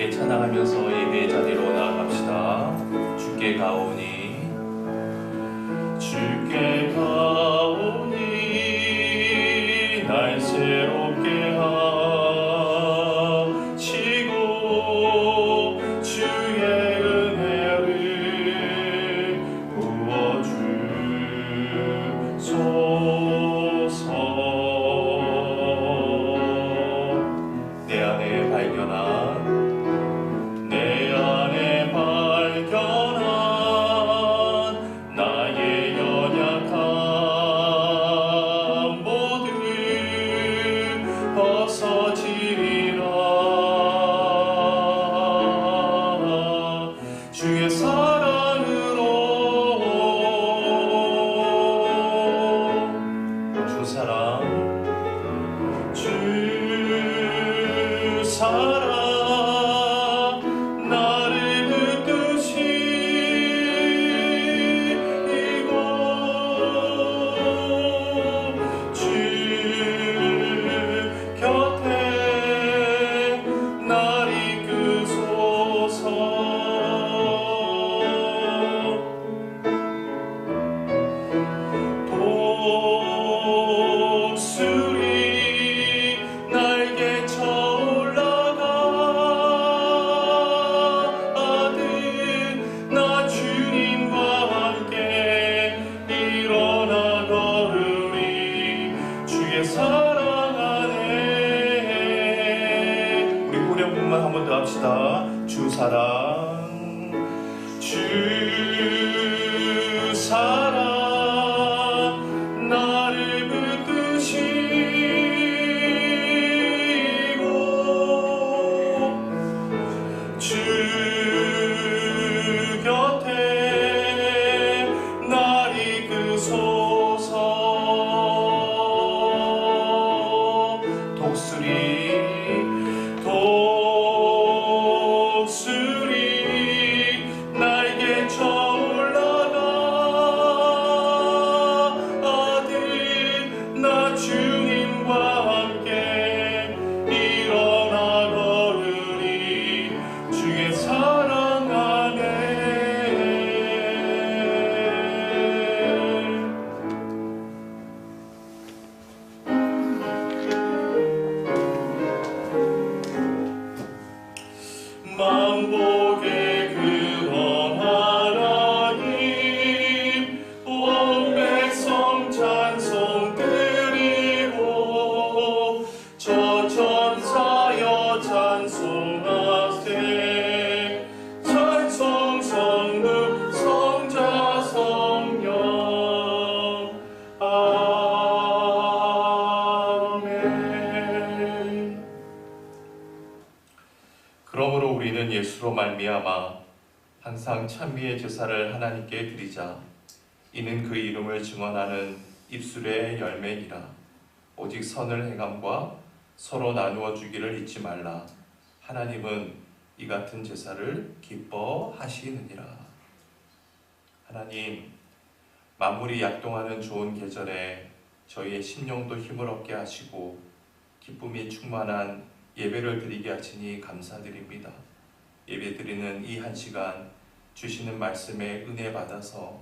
함께 찬양하면서 예배의 자리로 나아갑시다. 주께 가오니 주께 가오니 날 새롭게 하시고 주의 은혜를 부어주소서. 내 안에 발견한 나의 연약함 모두 벗어지리라. 주의 사랑으로 주 사랑 나를 붙드시고 주 곁에 날 이끄소서. 독수리 날개 나 주님과 함께 일어나 걸으리. 주의 사랑 안에 우리 후렴구만 한 번 더 합시다. 주 사랑 주 사랑 나를 붙드시고 주 곁에 날 이끄소서. 독수리 날개 쳐 올라가듯 나 주님과 함께 일어나 걸으리. 주의 사랑 안에 만복의 그런 하나님 온 백성 찬송 드리고 저 천사여 찬송하세. 찬송 성부 성자 성령 아멘. 그러므로 우리는 예수로 말미암아 항상 찬미의 제사를 하나님께 드리자. 이는 그 이름을 증언하는 입술의 열매이라. 오직 선을 행함과 서로 나누어 주기를 잊지 말라. 하나님은 이 같은 제사를 기뻐하시느니라. 하나님, 만물이 약동하는 좋은 계절에 저희의 심령도 힘을 얻게 하시고 기쁨이 충만한 예배를 드리게 하시니 감사드립니다. 예배드리는 이 한 시간 주시는 말씀에 은혜 받아서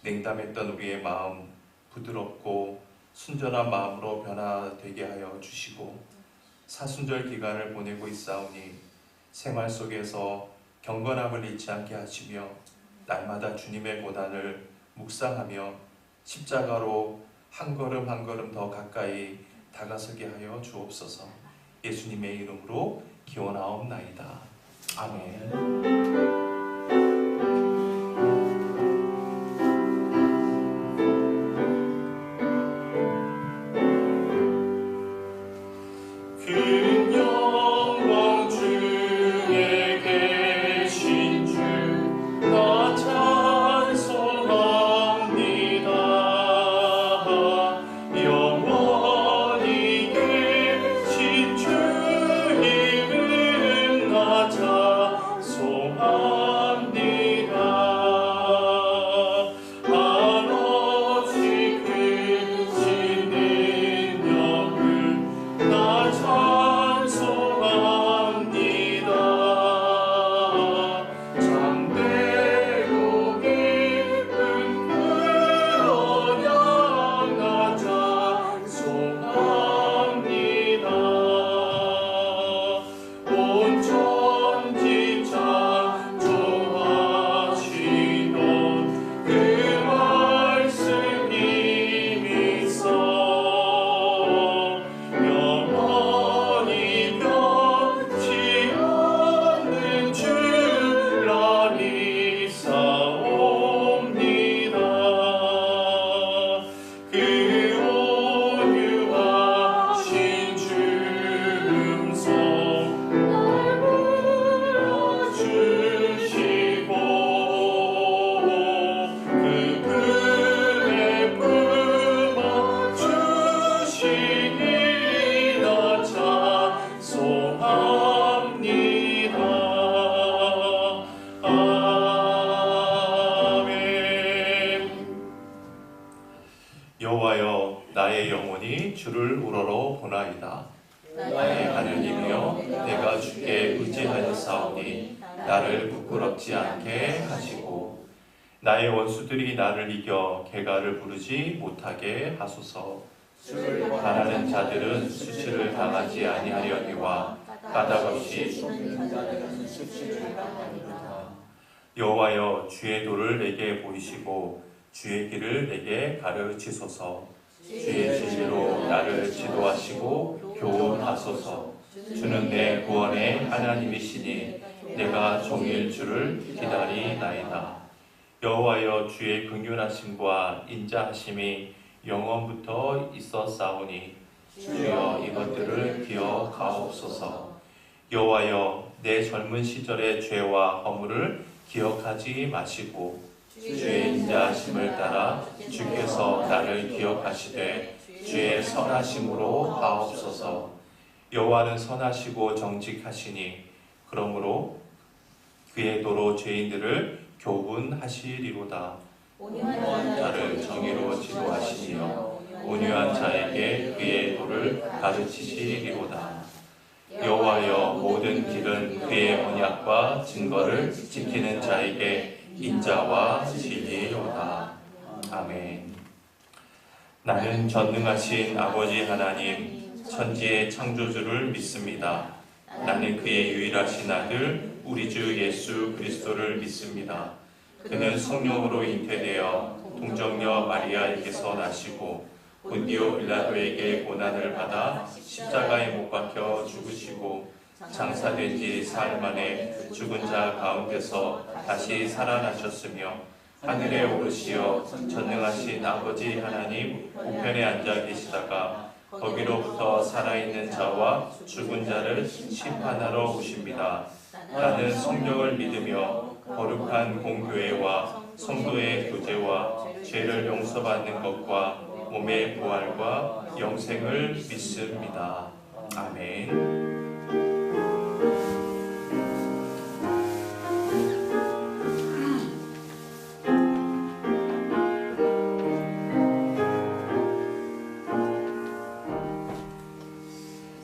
냉담했던 우리의 마음 부드럽고 순전한 마음으로 변화되게 하여 주시고, 사순절 기간을 보내고 있사오니 생활 속에서 경건함을 잃지 않게 하시며 날마다 주님의 고난을 묵상하며 십자가로 한 걸음 한 걸음 더 가까이 다가서게 하여 주옵소서. 예수님의 이름으로 기원하옵나이다. 아멘. 나의 하느님이여 내가 주께 의지하였사오니 나를 부끄럽지 않게 하시고 나의 원수들이 나를 이겨 개가를 부르지 못하게 하소서. 가난한 자들은 수치를 당하지 아니하려니와 까닭없이 속이는 자들은 수치를 당하리로다. 여호와여 주의 도를 내게 보이시고 주의 길을 내게 가르치소서. 주의 진리로 나를 지도하시고 교훈하소서. 주는 내 구원의 하나님이시니 내가 종일 주를 기다리나이다. 여호와여 주의 긍휼하심과 인자하심이 영원부터 있었사오니 주여 이것들을 기억하옵소서. 여호와여 내 젊은 시절의 죄와 허물을 기억하지 마시고 주의 인자하심을 따라 주께서 나를 기억하시되 주의 선하심으로 하옵소서. 여호와는 선하시고 정직하시니 그러므로 그의 도로 죄인들을 교훈하시리로다. 온유한 자를 정의로 지도하시니요 온유한 자에게 그의 도를 가르치시리로다. 여호와여 모든 길은 그의 언약과 증거를 지키는 자에게 인자와 진리로다. 아멘. 나는 전능하신 아버지 하나님 천지의 창조주를 믿습니다. 나는 그의 유일하신 아들 우리 주 예수 그리스도를 믿습니다. 그는 성령으로 잉태되어 동정녀 마리아에게서 나시고 본디오 빌라도에게 고난을 받아 십자가에 못 박혀 죽으시고 장사된 지 사흘 만에 죽은 자 가운데서 다시 살아나셨으며 하늘에 오르시어 전능하신 아버지 하나님 우편에 앉아 계시다가 거기로부터 살아있는 자와 죽은 자를 심판하러 오십니다. 나는 성경을 믿으며 거룩한 공교회와 성도의 교제와 죄를 용서받는 것과 몸의 부활과 영생을 믿습니다. 아멘.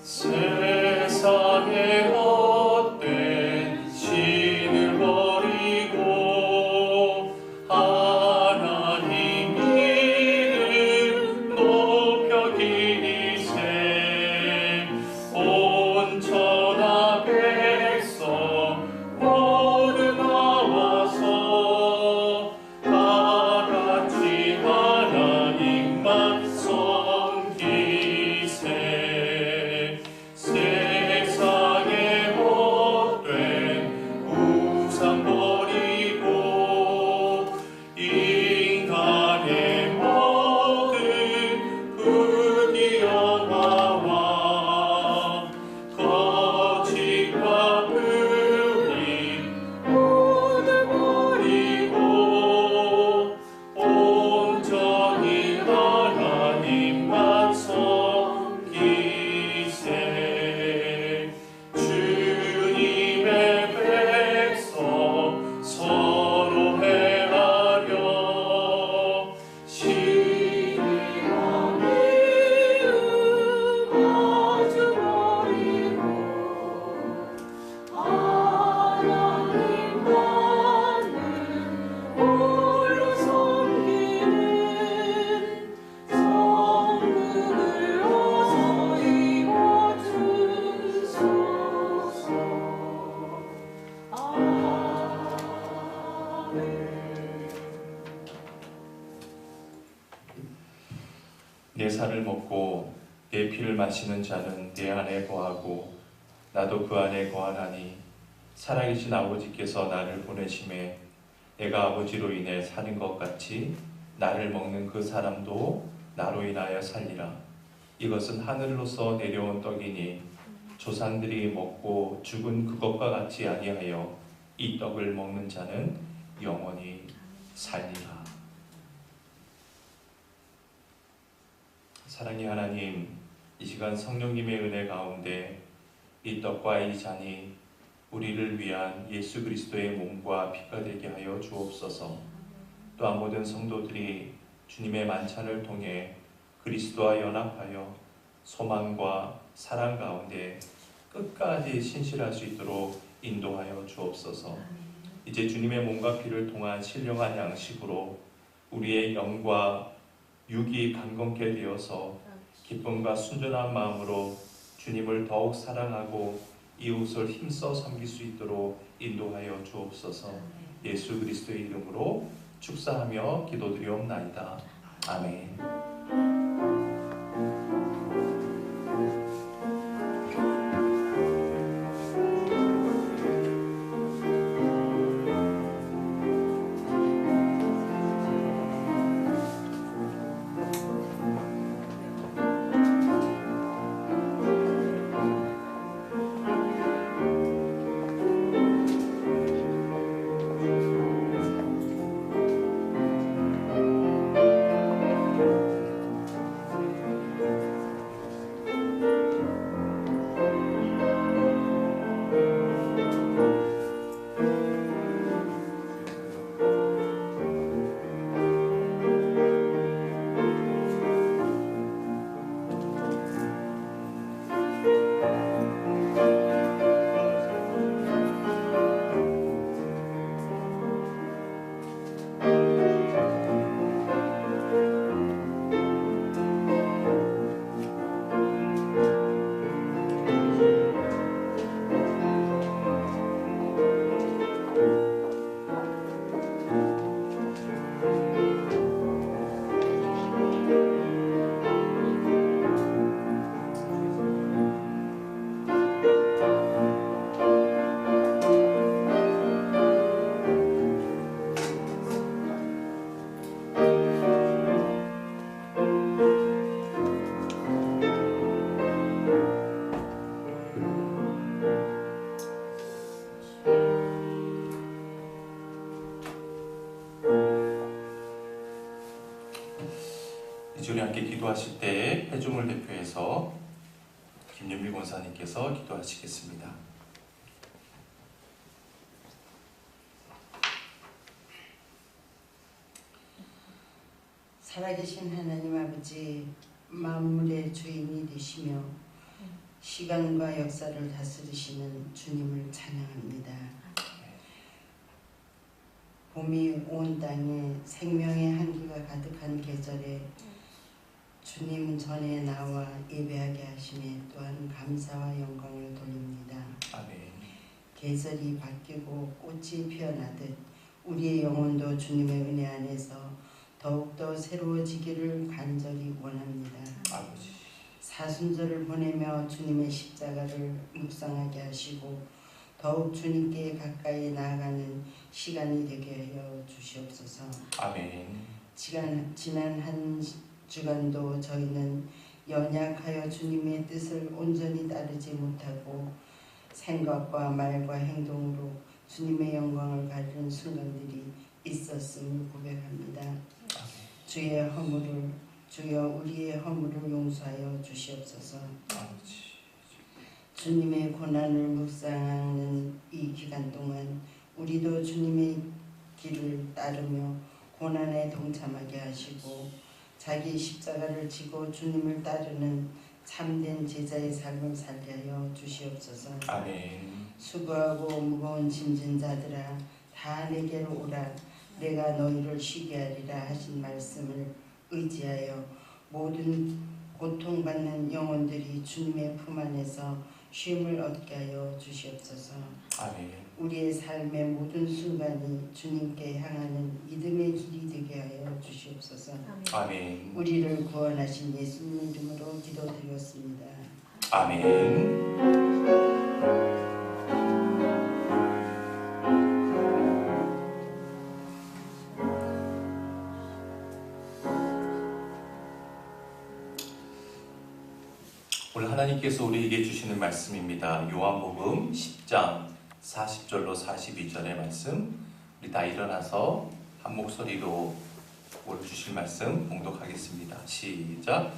세상의 헛된 신을 버리고 하나님 이름 높여 기리세. 온 천하 백성 모두 나와서 다 같이 하나님만 섬기세. 세상에 못된 우상 버리고 인간의 모든 불의 영화와 거짓과 불의 모두 버리고 온전히 하나님만 섬기세. 주님의 백성 서로 행하려 신이와 미움 마주 버리고 하나님만을 홀로 섬기는 성국을 어서 이뤄주소서. 내 살을 먹고 내 피를 마시는 자는 내 안에 거하고 나도 그 안에 거하나니 살아계신 아버지께서 나를 보내심에 내가 아버지로 인해 사는 것 같이 나를 먹는 그 사람도 나로 인하여 살리라. 이것은 하늘로서 내려온 떡이니 조상들이 먹고 죽은 그것과 같이 아니하여 이 떡을 먹는 자는 영원히 살리라. 사랑의 하나님, 이 시간 성령님의 은혜 가운데 이 떡과 이 잔이 우리를 위한 예수 그리스도의 몸과 피가 되게 하여 주옵소서. 또한 모든 성도들이 주님의 만찬을 통해 그리스도와 연합하여 소망과 사랑 가운데 끝까지 신실할 수 있도록 인도하여 주옵소서. 이제 주님의 몸과 피를 통한 신령한 양식으로 우리의 영과 육이 강건케 되어서 기쁨과 순전한 마음으로 주님을 더욱 사랑하고 이웃을 힘써 섬길 수 있도록 인도하여 주옵소서. 예수 그리스도의 이름으로 축사하며 기도드리옵나이다. 아멘. 우리 함께 기도하실 때 회중을 대표해서 김윤미 권사님께서 기도하시겠습니다. 살아계신 하나님 아버지, 만물의 주인이 되시며 시간과 역사를 다스리시는 주님을 찬양합니다. 봄이 온 땅에 생명의 한기가 가득한 계절에 주님 전에 나와 예배하게 하심에 또한 감사와 영광을 돌립니다. 아멘. 계절이 바뀌고 꽃이 피어나듯 우리의 영혼도 주님의 은혜 안에서 더욱더 새로워지기를 간절히 원합니다. 아버지. 사순절을 보내며 주님의 십자가를 묵상하게 하시고 더욱 주님께 가까이 나아가는 시간이 되게 하여 주시옵소서. 아멘. 지난 한 주간도 저희는 연약하여 주님의 뜻을 온전히 따르지 못하고 생각과 말과 행동으로 주님의 영광을 가리는 순간들이 있었음을 고백합니다. 주여 우리의 허물을 용서하여 주시옵소서. 주님의 고난을 묵상하는 이 기간 동안 우리도 주님의 길을 따르며 고난에 동참하게 하시고 자기 십자가를 지고 주님을 따르는 참된 제자의 삶을 살게 하여 주시옵소서. 아멘. 수고하고 무거운 짐진 자들아 다 내게로 오라. 내가 너희를 쉬게 하리라 하신 말씀을 의지하여 모든 고통받는 영혼들이 주님의 품 안에서 쉼을 얻게 하여 주시옵소서. 아멘. 우리의 삶의 모든 순간이 주님께 향하는 믿음의 길이 되게 하여 주시옵소서. 아멘. 우리를 구원하신 예수님 이름으로 기도드렸습니다. 아멘. 오늘 하나님께서 우리에게 주시는 말씀입니다. 요한복음 10장 40절로 42절의 말씀, 우리 다 일어나서 한 목소리로 오늘 주실 말씀 봉독하겠습니다. 시작.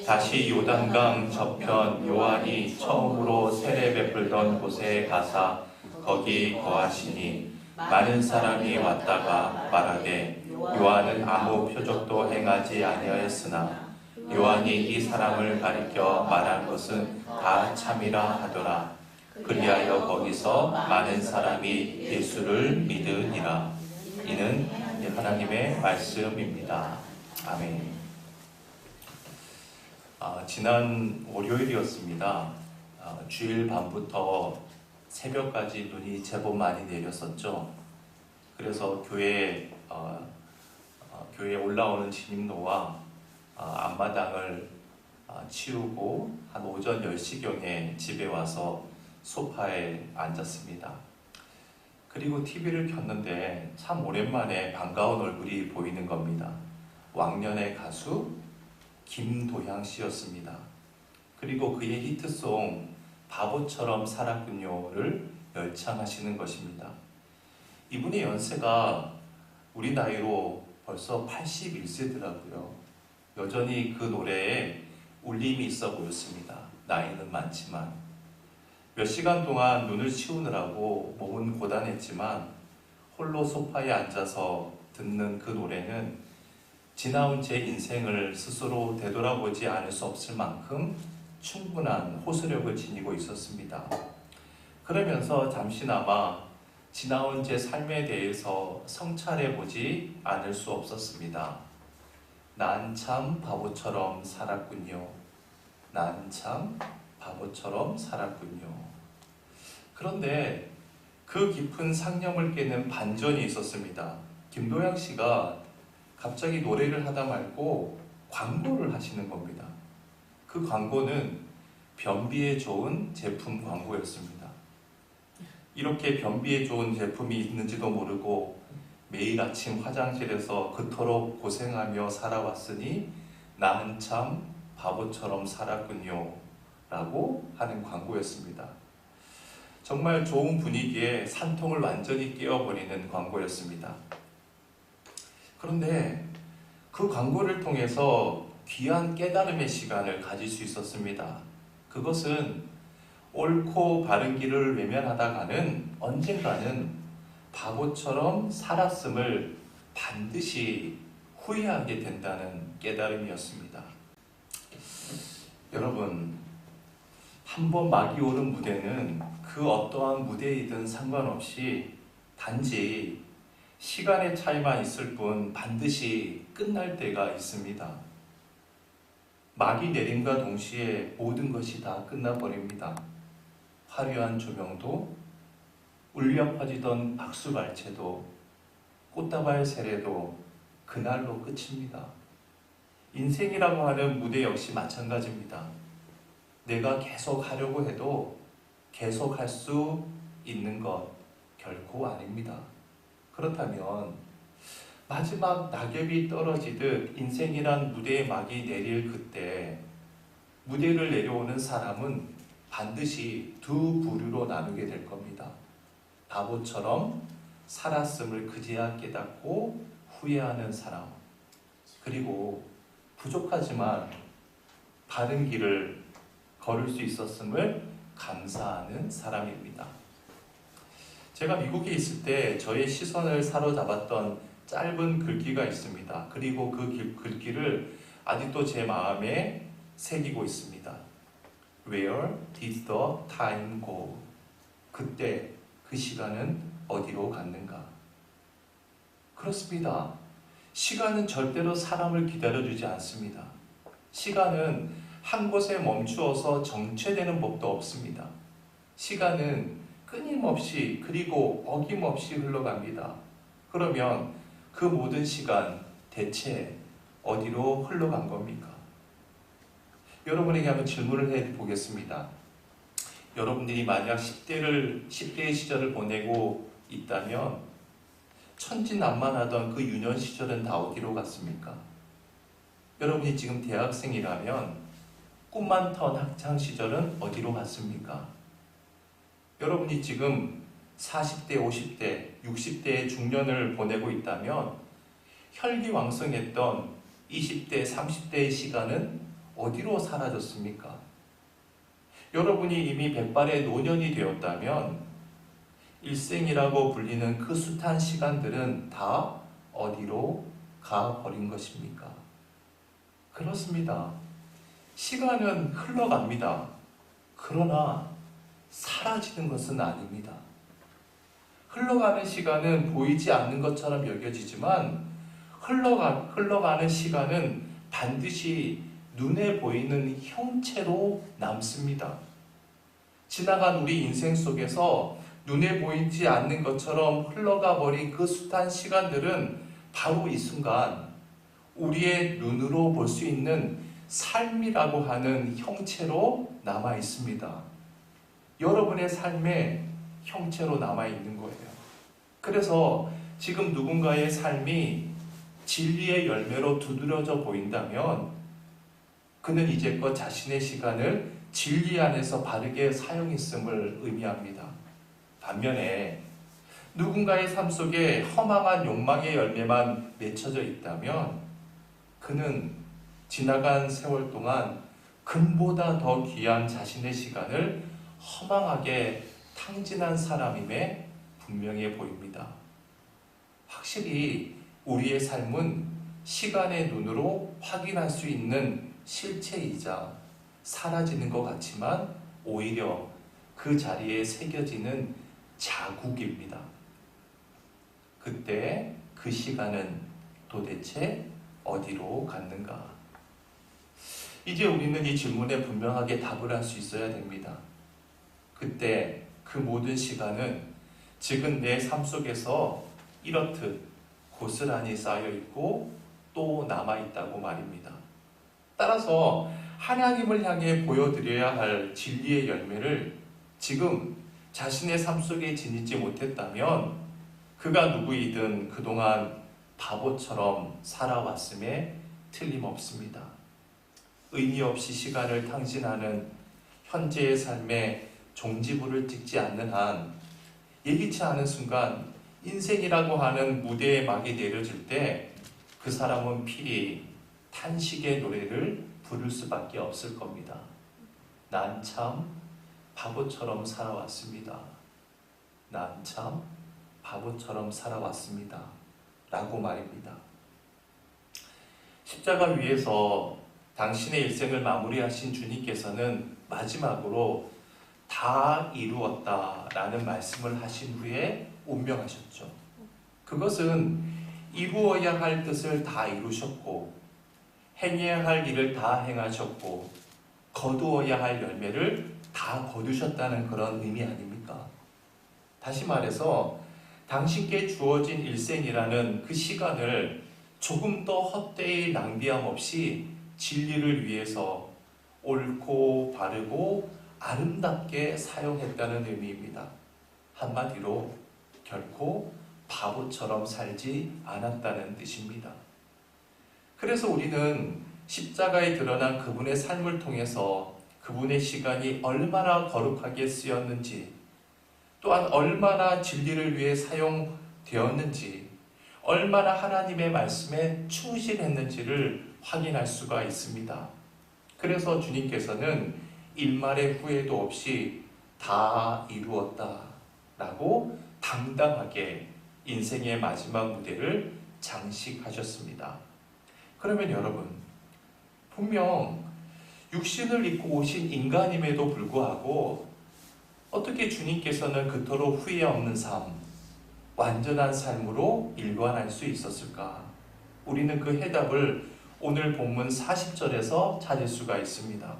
다시 요단강 저편 요한이 처음으로 세례 베풀던 곳에 가사 거기 거하시니 많은 사람이 왔다가 말하되 요한은 아무 표적도 행하지 아니하였으나 요한이 이 사람을 가리켜 말한 것은 다 참이라 하더라. 그리하여 거기서 많은 사람이 예수를 믿으니라. 이는 하나님의 말씀입니다. 아멘. 지난 월요일이었습니다. 주일 밤부터 새벽까지 눈이 제법 많이 내렸었죠. 그래서 교회에 올라오는 진입로와 앞마당을 치우고 한 오전 10시경에 집에 와서 소파에 앉았습니다. 그리고 TV를 켰는데 참 오랜만에 반가운 얼굴이 보이는 겁니다. 왕년의 가수 김도향 씨였습니다. 그리고 그의 히트송 바보처럼 살았군요를 열창하시는 것입니다. 이분의 연세가 우리 나이로 벌써 81세더라고요. 여전히 그 노래에 울림이 있어 보였습니다. 나이는 많지만. 몇 시간 동안 눈을 치우느라고 몸은 고단했지만 홀로 소파에 앉아서 듣는 그 노래는 지나온 제 인생을 스스로 되돌아보지 않을 수 없을 만큼 충분한 호소력을 지니고 있었습니다. 그러면서 잠시나마 지나온 제 삶에 대해서 성찰해보지 않을 수 없었습니다. 난 참 바보처럼 살았군요. 난 참 바보처럼 살았군요. 그런데 그 깊은 상념을 깨는 반전이 있었습니다. 김도향 씨가 갑자기 노래를 하다 말고 광고를 하시는 겁니다. 그 광고는 변비에 좋은 제품 광고였습니다. 이렇게 변비에 좋은 제품이 있는지도 모르고 매일 아침 화장실에서 그토록 고생하며 살아왔으니 나는 참 바보처럼 살았군요 라고 하는 광고였습니다. 정말 좋은 분위기에 산통을 완전히 깨워버리는 광고였습니다. 그런데 그 광고를 통해서 귀한 깨달음의 시간을 가질 수 있었습니다. 그것은 옳고 바른 길을 외면하다가는 언젠가는 바보처럼 살았음을 반드시 후회하게 된다는 깨달음이었습니다. 여러분, 한번 막이 오른 무대는 그 어떠한 무대이든 상관없이 단지 시간의 차이만 있을 뿐 반드시 끝날 때가 있습니다. 막이 내림과 동시에 모든 것이 다 끝나버립니다. 화려한 조명도, 울려 퍼지던 박수갈채도, 꽃다발 세례도 그날로 끝입니다. 인생이라고 하는 무대 역시 마찬가지입니다. 내가 계속 하려고 해도 계속 할 수 있는 것 결코 아닙니다. 그렇다면 마지막 낙엽이 떨어지듯 인생이란 무대의 막이 내릴 그때 무대를 내려오는 사람은 반드시 두 부류로 나누게 될 겁니다. 바보처럼 살았음을 그제야 깨닫고 후회하는 사람, 그리고 부족하지만 바른 길을 걸을 수 있었음을 감사하는 사람입니다. 제가 미국에 있을 때 저의 시선을 사로잡았던 짧은 글귀가 있습니다. 그리고 그 글귀를 아직도 제 마음에 새기고 있습니다. Where did the time go? 그때 그 시간은 어디로 갔는가? 그렇습니다. 시간은 절대로 사람을 기다려주지 않습니다. 시간은 한 곳에 멈추어서 정체되는 법도 없습니다. 시간은 끊임없이 그리고 어김없이 흘러갑니다. 그러면 그 모든 시간 대체 어디로 흘러간 겁니까? 여러분에게 한번 질문을 해보겠습니다. 여러분들이 만약 10대의 시절을 보내고 있다면 천진난만하던 그 유년 시절은 다 어디로 갔습니까? 여러분이 지금 대학생이라면 꿈 많던 학창 시절은 어디로 갔습니까? 여러분이 지금 40대, 50대, 60대의 중년을 보내고 있다면 혈기왕성했던 20대, 30대의 시간은 어디로 사라졌습니까? 여러분이 이미 백발의 노년이 되었다면 일생이라고 불리는 그 숱한 시간들은 다 어디로 가버린 것입니까? 그렇습니다. 시간은 흘러갑니다. 그러나 사라지는 것은 아닙니다. 흘러가는 시간은 보이지 않는 것처럼 여겨지지만 흘러가는 시간은 반드시 눈에 보이는 형체로 남습니다. 지나간 우리 인생 속에서 눈에 보이지 않는 것처럼 흘러가 버린 그 숱한 시간들은 바로 이 순간 우리의 눈으로 볼 수 있는 삶이라고 하는 형체로 남아 있습니다. 여러분의 삶의 형체로 남아 있는 거예요. 그래서 지금 누군가의 삶이 진리의 열매로 두드러져 보인다면 그는 이제껏 자신의 시간을 진리 안에서 바르게 사용했음을 의미합니다. 반면에 누군가의 삶 속에 허망한 욕망의 열매만 맺혀져 있다면 그는 지나간 세월 동안 금보다 더 귀한 자신의 시간을 허망하게 탕진한 사람임에 분명해 보입니다. 확실히 우리의 삶은 시간의 눈으로 확인할 수 있는 실체이자 사라지는 것 같지만 오히려 그 자리에 새겨지는 자국입니다. 그때 그 시간은 도대체 어디로 갔는가? 이제 우리는 이 질문에 분명하게 답을 할 수 있어야 됩니다. 그때 그 모든 시간은 지금 내 삶 속에서 이렇듯 고스란히 쌓여 있고 또 남아 있다고 말입니다. 따라서 하나님을 향해 보여드려야 할 진리의 열매를 지금 자신의 삶 속에 지니지 못했다면 그가 누구이든 그동안 바보처럼 살아왔음에 틀림없습니다. 의미 없이 시간을 탕진하는 현재의 삶에 종지부를 찍지 않는 한 예기치 않은 순간 인생이라고 하는 무대에 막이 내려질 때 그 사람은 필히 탄식의 노래를 부를 수밖에 없을 겁니다. 난 참 바보처럼 살아왔습니다. 난 참 바보처럼 살아왔습니다. 라고 말입니다. 십자가 위에서 당신의 일생을 마무리하신 주님께서는 마지막으로 다 이루었다 라는 말씀을 하신 후에 운명하셨죠. 그것은 이루어야 할 뜻을 다 이루셨고 행해야 할 일을 다 행하셨고 거두어야 할 열매를 다 거두셨다는 그런 의미 아닙니까? 다시 말해서 당신께 주어진 일생이라는 그 시간을 조금 더 헛되이 낭비함 없이 진리를 위해서 옳고 바르고 아름답게 사용했다는 의미입니다. 한마디로 결코 바보처럼 살지 않았다는 뜻입니다. 그래서 우리는 십자가에 드러난 그분의 삶을 통해서 그분의 시간이 얼마나 거룩하게 쓰였는지, 또한 얼마나 진리를 위해 사용되었는지, 얼마나 하나님의 말씀에 충실했는지를 확인할 수가 있습니다. 그래서 주님께서는 일말의 후회도 없이 다 이루었다 라고 당당하게 인생의 마지막 무대를 장식하셨습니다. 그러면 여러분, 분명 육신을 입고 오신 인간임에도 불구하고 어떻게 주님께서는 그토록 후회 없는 삶, 완전한 삶으로 일관할 수 있었을까? 우리는 그 해답을 오늘 본문 40절에서 찾을 수가 있습니다.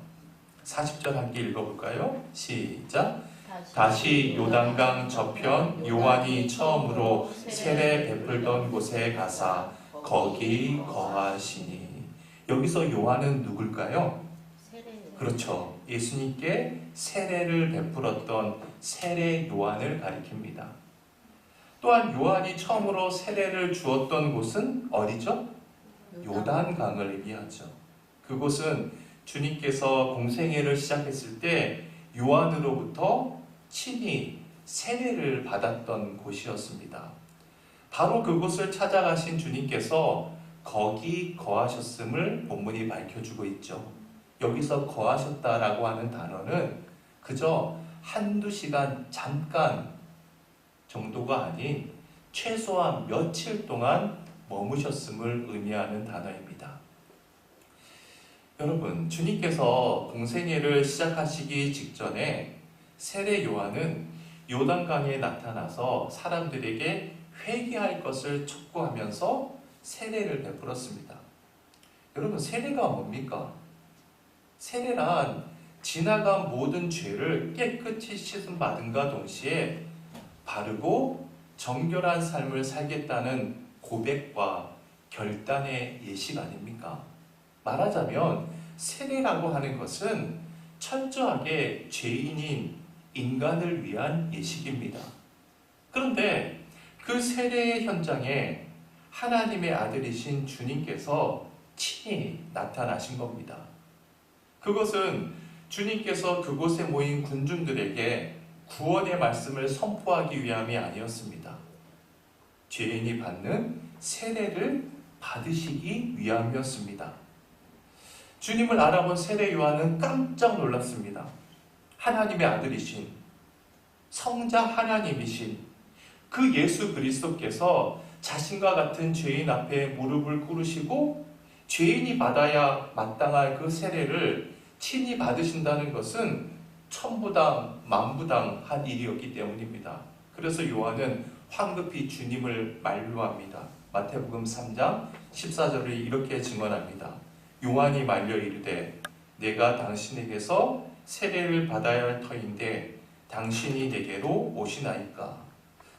40절 함께 읽어볼까요? 시작! 다시 요단강 저편 요한이 처음으로 세례 베풀던 곳에 가사 거기 거하시니. 여기서 요한은 누굴까요? 그렇죠. 예수님께 세례를 베풀었던 세례 요한을 가리킵니다. 또한 요한이 처음으로 세례를 주었던 곳은 어디죠? 요단강을 의미하죠. 그곳은 주님께서 공생애를 시작했을 때 요한으로부터 친히 세례를 받았던 곳이었습니다. 바로 그곳을 찾아가신 주님께서 거기 거하셨음을 본문이 밝혀주고 있죠. 여기서 거하셨다라고 하는 단어는 그저 한두 시간 잠깐 정도가 아닌 최소한 며칠 동안 머무셨음을 의미하는 단어입니다. 여러분, 주님께서 공생애를 시작하시기 직전에 세례 요한은 요단강에 나타나서 사람들에게 회개할 것을 촉구하면서 세례를 베풀었습니다. 여러분, 세례가 뭡니까? 세례란 지나간 모든 죄를 깨끗이 씻음 받은과 동시에 바르고 정결한 삶을 살겠다는 고백과 결단의 예식 아닙니까? 말하자면 세례라고 하는 것은 철저하게 죄인인 인간을 위한 예식입니다. 그런데 그 세례의 현장에 하나님의 아들이신 주님께서 친히 나타나신 겁니다. 그것은 주님께서 그곳에 모인 군중들에게 구원의 말씀을 선포하기 위함이 아니었습니다. 죄인이 받는 세례를 받으시기 위함이었습니다. 주님을 알아본 세례 요한은 깜짝 놀랐습니다. 하나님의 아들이신, 성자 하나님이신 그 예수 그리스도께서 자신과 같은 죄인 앞에 무릎을 꿇으시고 죄인이 받아야 마땅할 그 세례를 친히 받으신다는 것은 천부당 만부당한 일이었기 때문입니다. 그래서 요한은 황급히 주님을 만류합니다. 마태복음 3장 14절을 이렇게 증언합니다. 요한이 말려 이르되 내가 당신에게서 세례를 받아야 할 터인데 당신이 내게로 오시나이까.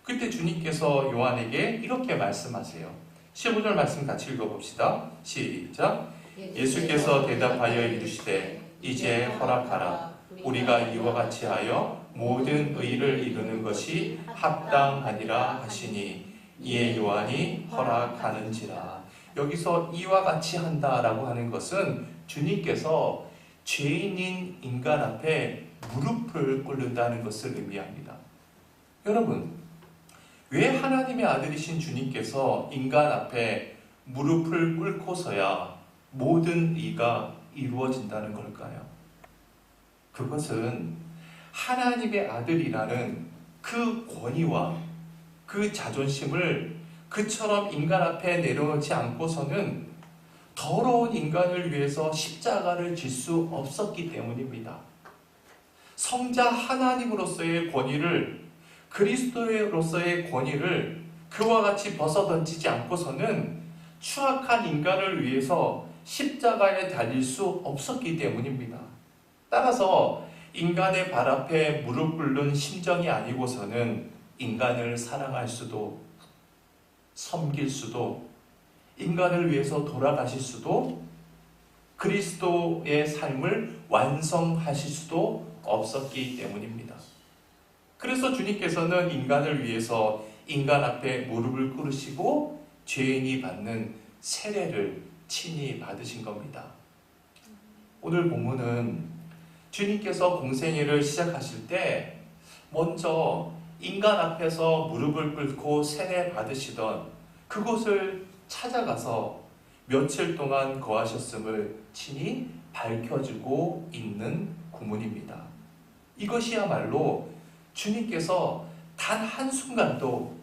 그때 주님께서 요한에게 이렇게 말씀하세요. 15절 말씀 같이 읽어봅시다. 시작. 예수께서 대답하여 이르시되 이제 허락하라. 우리가 이와 같이 하여 모든 의를 이루는 것이 합당하니라 하시니 이에 요한이 허락하는지라. 여기서 이와 같이 한다라고 하는 것은 주님께서 죄인인 인간 앞에 무릎을 꿇는다는 것을 의미합니다. 여러분, 왜 하나님의 아들이신 주님께서 인간 앞에 무릎을 꿇고서야 모든 의가 이루어진다는 걸까요? 그것은 하나님의 아들이라는 그 권위와 그 자존심을 그처럼 인간 앞에 내려놓지 않고서는 더러운 인간을 위해서 십자가를 질 수 없었기 때문입니다. 성자 하나님으로서의 권위를, 그리스도로서의 권위를 그와 같이 벗어던지지 않고서는 추악한 인간을 위해서 십자가에 달릴 수 없었기 때문입니다. 따라서 인간의 발 앞에 무릎 꿇는 심정이 아니고서는 인간을 사랑할 수도, 섬길 수도, 인간을 위해서 돌아가실 수도, 그리스도의 삶을 완성하실 수도 없었기 때문입니다. 그래서 주님께서는 인간을 위해서 인간 앞에 무릎을 꿇으시고 죄인이 받는 세례를 친히 받으신 겁니다. 오늘 본문은 주님께서 공생애를 시작하실 때 먼저 인간 앞에서 무릎을 꿇고 세례 받으시던 그곳을 찾아가서 며칠 동안 거하셨음을 친히 밝혀주고 있는 구문입니다. 이것이야말로 주님께서 단 한순간도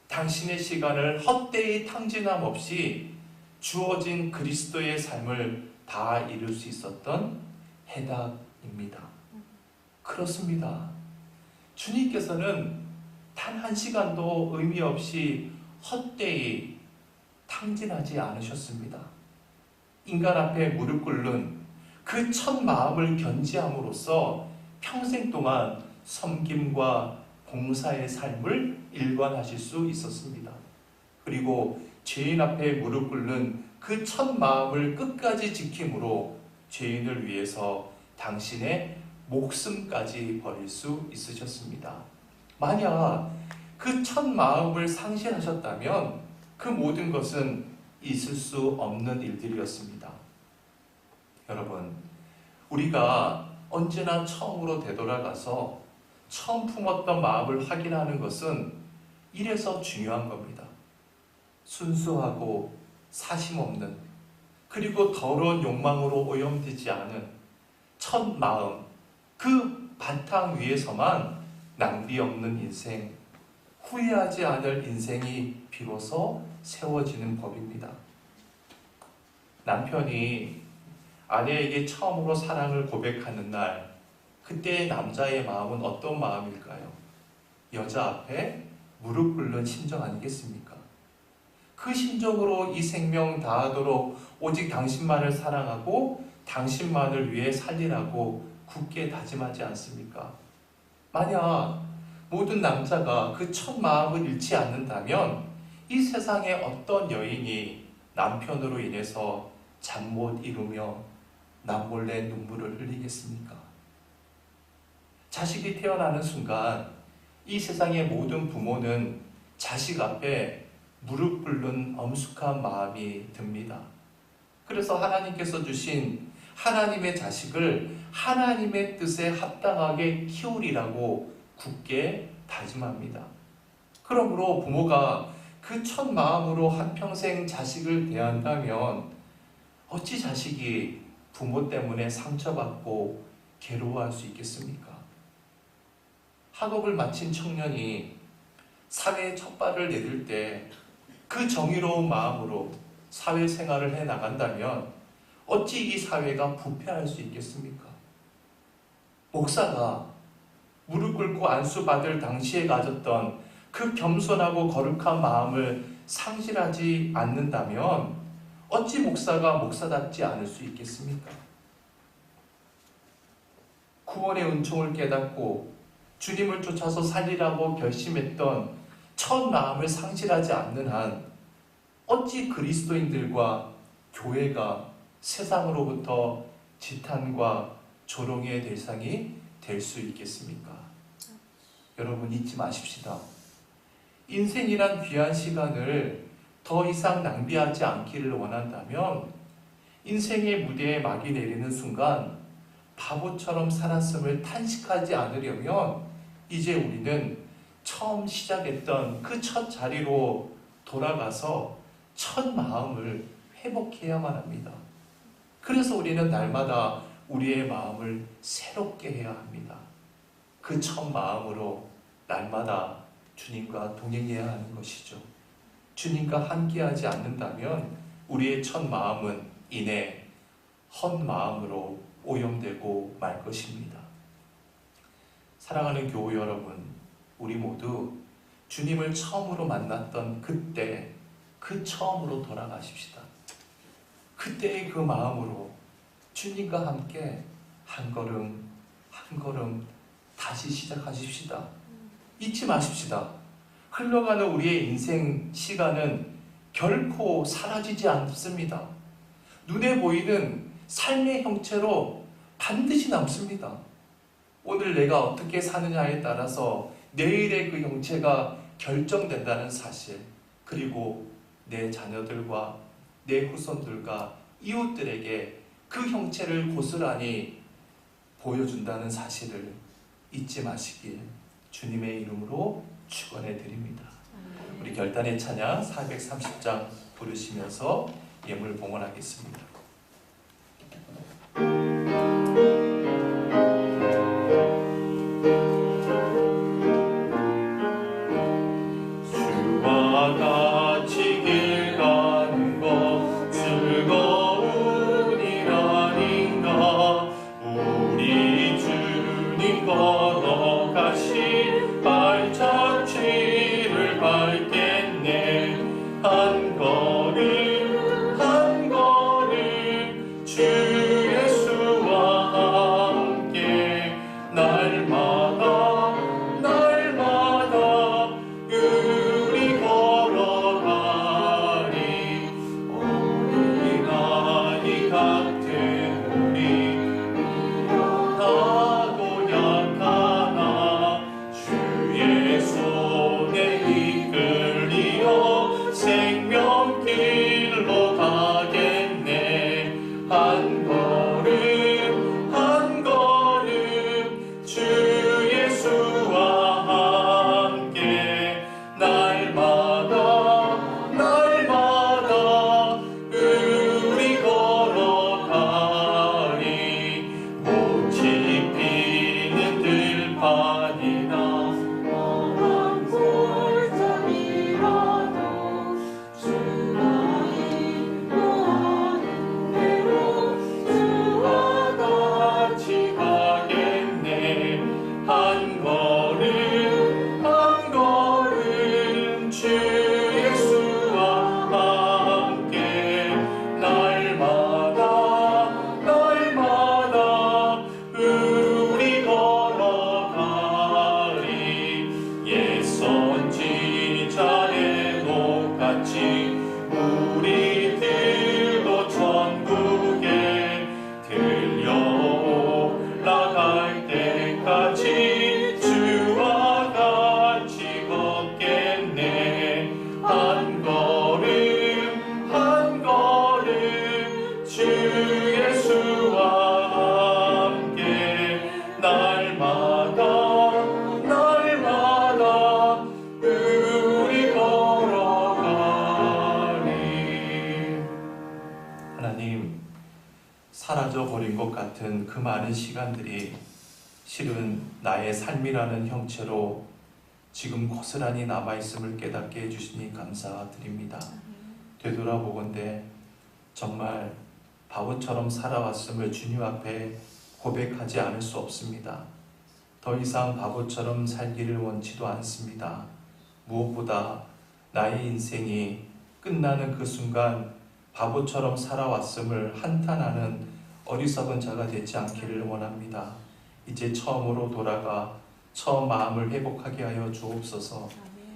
당신의 시간을 헛되이 탕진함 없이 주어진 그리스도의 삶을 다 이룰 수 있었던 해답입니다. 그렇습니다. 주님께서는 단 한 시간도 의미 없이 헛되이 탕진하지 않으셨습니다. 인간 앞에 무릎 꿇는 그 첫 마음을 견지함으로써 평생 동안 섬김과 봉사의 삶을 일관하실 수 있었습니다. 그리고 죄인 앞에 무릎 꿇는 그 첫 마음을 끝까지 지킴으로 죄인을 위해서 당신의 목숨까지 버릴 수 있으셨습니다. 만약 그 첫 마음을 상실하셨다면 그 모든 것은 있을 수 없는 일들이었습니다. 여러분, 우리가 언제나 처음으로 되돌아가서 처음 품었던 마음을 확인하는 것은 이래서 중요한 겁니다. 순수하고 사심 없는, 그리고 더러운 욕망으로 오염되지 않은 첫 마음, 그 바탕 위에서만 낭비 없는 인생, 후회하지 않을 인생이 비로소 세워지는 법입니다. 남편이 아내에게 처음으로 사랑을 고백하는 날, 그때의 남자의 마음은 어떤 마음일까요? 여자 앞에 무릎 꿇는 심정 아니겠습니까? 그 심정으로 이 생명 다하도록 오직 당신만을 사랑하고 당신만을 위해 살리라고 굳게 다짐하지 않습니까? 만약 모든 남자가 그 첫 마음을 잃지 않는다면 이 세상에 어떤 여인이 남편으로 인해서 잠 못 이루며 남몰래 눈물을 흘리겠습니까? 자식이 태어나는 순간 이 세상의 모든 부모는 자식 앞에 무릎 꿇는 엄숙한 마음이 듭니다. 그래서 하나님께서 주신 하나님의 자식을 하나님의 뜻에 합당하게 키우리라고 굳게 다짐합니다. 그러므로 부모가 그 첫 마음으로 한평생 자식을 대한다면 어찌 자식이 부모 때문에 상처받고 괴로워할 수 있겠습니까? 학업을 마친 청년이 사회에 첫 발을 내딜 때 그 정의로운 마음으로 사회생활을 해 나간다면 어찌 이 사회가 부패할 수 있겠습니까? 목사가 무릎 꿇고 안수받을 당시에 가졌던 그 겸손하고 거룩한 마음을 상실하지 않는다면 어찌 목사가 목사답지 않을 수 있겠습니까? 구원의 은총을 깨닫고 주님을 쫓아서 살리라고 결심했던 첫 마음을 상실하지 않는 한 어찌 그리스도인들과 교회가 세상으로부터 지탄과 조롱의 대상이 될 수 있겠습니까? 여러분 잊지 마십시다. 인생이란 귀한 시간을 더 이상 낭비하지 않기를 원한다면 인생의 무대에 막이 내리는 순간 바보처럼 살았음을 탄식하지 않으려면 이제 우리는 처음 시작했던 그 첫 자리로 돌아가서 첫 마음을 회복해야만 합니다. 그래서 우리는 날마다 우리의 마음을 새롭게 해야 합니다. 그 첫 마음으로 날마다 주님과 동행해야 하는 것이죠. 주님과 함께하지 않는다면 우리의 첫 마음은 이내 헛 마음으로 오염되고 말 것입니다. 사랑하는 교우 여러분, 우리 모두 주님을 처음으로 만났던 그때 그 처음으로 돌아가십시다. 그때의 그 마음으로 주님과 함께 한 걸음 한 걸음 다시 시작하십시다. 잊지 마십시다. 흘러가는 우리의 인생 시간은 결코 사라지지 않습니다. 눈에 보이는 삶의 형체로 반드시 남습니다. 오늘 내가 어떻게 사느냐에 따라서 내일의 그 형체가 결정된다는 사실, 그리고 내 자녀들과 내 후손들과 이웃들에게 그 형체를 고스란히 보여준다는 사실을 잊지 마시길 주님의 이름으로 축원해 드립니다. 우리 결단의 찬양 430장 부르시면서 예물 봉헌하겠습니다. 주와 같이 길 가는 것 즐거운 일 아닌가. 우리 주님 걸어가신 발자취를 밟겠네. 한 걸음 한 걸음 한 걸음 주 예수와 함께 날마다 우리 걸어가리. 옛 선지자의 똑같이 우리들도 천국에 들려 올라갈 때까지 주와 같이 걷겠네. 한 걸음 주 예수와 함께 날마다 우리 걸어가리. 하나님, 사라져 버린 것 같은 그 많은 시간들이 실은 나의 삶이라는 형체로 지금 고스란히 남아있음을 깨닫게 해주시니 감사드립니다. 되돌아보건대 정말 바보처럼 살아왔음을 주님 앞에 고백하지 않을 수 없습니다. 더 이상 바보처럼 살기를 원치도 않습니다. 무엇보다 나의 인생이 끝나는 그 순간 바보처럼 살아왔음을 한탄하는 어리석은 자가 되지 않기를 원합니다. 이제 처음으로 돌아가 처음 마음을 회복하게 하여 주옵소서.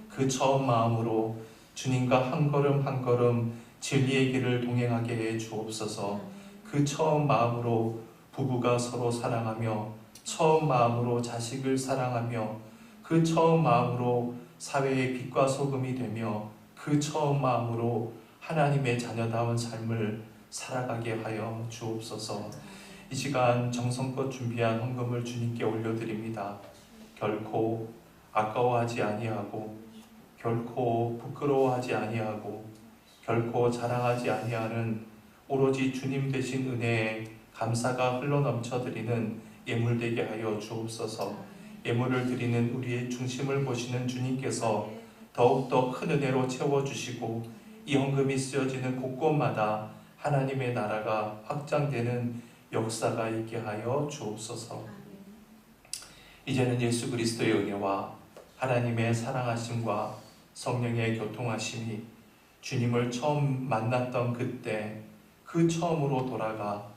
그 처음 마음으로 주님과 한 걸음 진리의 길을 동행하게 해 주옵소서. 그 처음 마음으로 부부가 서로 사랑하며, 처음 마음으로 자식을 사랑하며, 그 처음 마음으로 사회의 빛과 소금이 되며, 그 처음 마음으로 하나님의 자녀다운 삶을 살아가게 하여 주옵소서. 이 시간 정성껏 준비한 헌금을 주님께 올려드립니다. 결코 아까워하지 아니하고, 결코 부끄러워하지 아니하고, 결코 자랑하지 아니하는 오로지 주님 되신 은혜에 감사가 흘러넘쳐드리는 예물 되게 하여 주옵소서. 예물을 드리는 우리의 중심을 보시는 주님께서 더욱더 큰 은혜로 채워주시고, 이 헌금이 쓰여지는 곳곳마다 하나님의 나라가 확장되는 역사가 있게 하여 주옵소서. 이제는 예수 그리스도의 은혜와 하나님의 사랑하심과 성령의 교통하심이 주님을 처음 만났던 그때, 그 처음으로 돌아가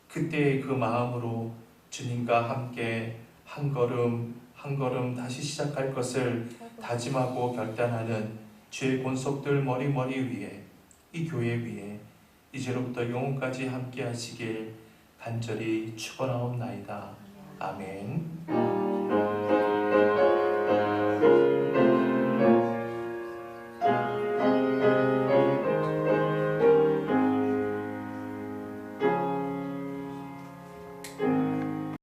그때의 그 마음으로 주님과 함께 한 걸음 다시 시작할 것을 다짐하고 결단하는 주의 권속들 머리 위에, 이 교회 위에 이제로부터 영원까지 함께 하시길 간절히 축원하옵나이다. 아멘.